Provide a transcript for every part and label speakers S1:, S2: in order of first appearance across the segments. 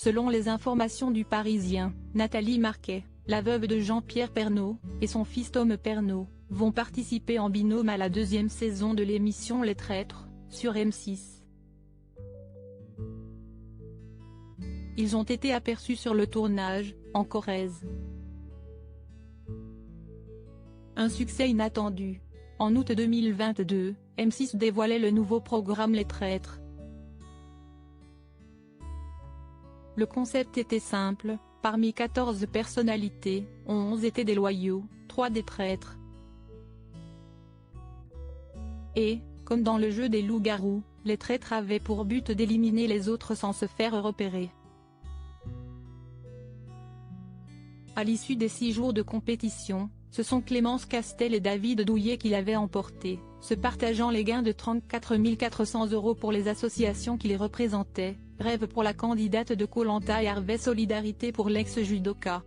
S1: Selon les informations du Parisien, Nathalie Marquet, la veuve de Jean-Pierre Pernaut, et son fils Tom Pernaut, vont participer en binôme à la deuxième saison de l'émission Les Traîtres, sur M6. Ils ont été aperçus sur le tournage, en Corrèze. Un succès inattendu. En août 2022, M6 dévoilait le nouveau programme Les Traîtres. Le concept était simple, parmi 14 personnalités, 11 étaient des loyaux, 3 des traîtres. Et, comme dans le jeu des loups-garous, les traîtres avaient pour but d'éliminer les autres sans se faire repérer. À l'issue des 6 jours de compétition, ce sont Clémence Castel et David Douillet qui l'avaient emporté, se partageant les gains de 34 400 € pour les associations qui les représentaient, Rêve pour la candidate de Koh Lanta et Harvey Solidarité pour l'ex-judoka.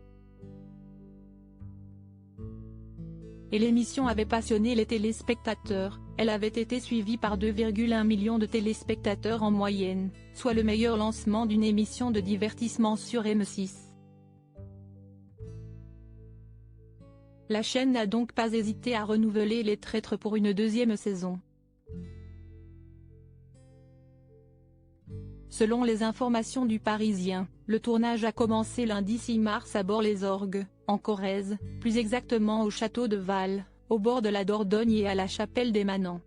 S1: Et l'émission avait passionné les téléspectateurs, elle avait été suivie par 2,1 millions de téléspectateurs en moyenne, soit le meilleur lancement d'une émission de divertissement sur M6. La chaîne n'a donc pas hésité à renouveler Les Traîtres pour une deuxième saison. Selon les informations du Parisien, le tournage a commencé lundi 6 mars à Bort-les-Orgues, en Corrèze, plus exactement au château de Val, au bord de la Dordogne et à la chapelle des Manants.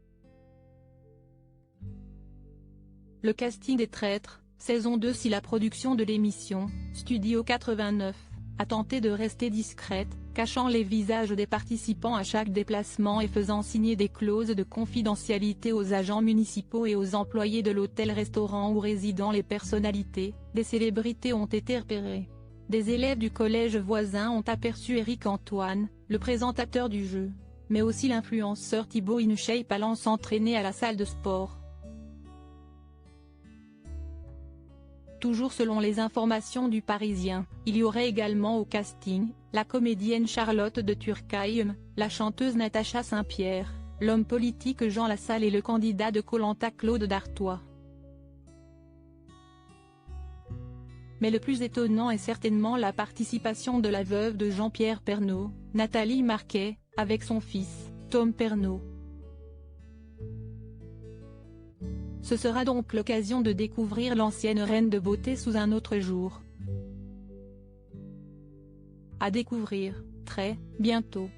S1: Le casting des Traîtres, saison 2. Si la production de l'émission, Studio 89, a tenté de rester discrète, cachant les visages des participants à chaque déplacement et faisant signer des clauses de confidentialité aux agents municipaux et aux employés de l'hôtel-restaurant où résident les personnalités, des célébrités ont été repérées. Des élèves du collège voisin ont aperçu Éric Antoine, le présentateur du jeu, mais aussi l'influenceur Thibaut InShape allant s'entraîner à la salle de sport. Toujours selon les informations du Parisien, il y aurait également au casting, la comédienne Charlotte de Turckheim, la chanteuse Natacha Saint-Pierre, l'homme politique Jean Lassalle et le candidat de Koh Lanta Claude Dartois. Mais le plus étonnant est certainement la participation de la veuve de Jean-Pierre Pernaut, Nathalie Marquet, avec son fils, Tom Pernaut. Ce sera donc l'occasion de découvrir l'ancienne reine de beauté sous un autre jour. À découvrir, très bientôt.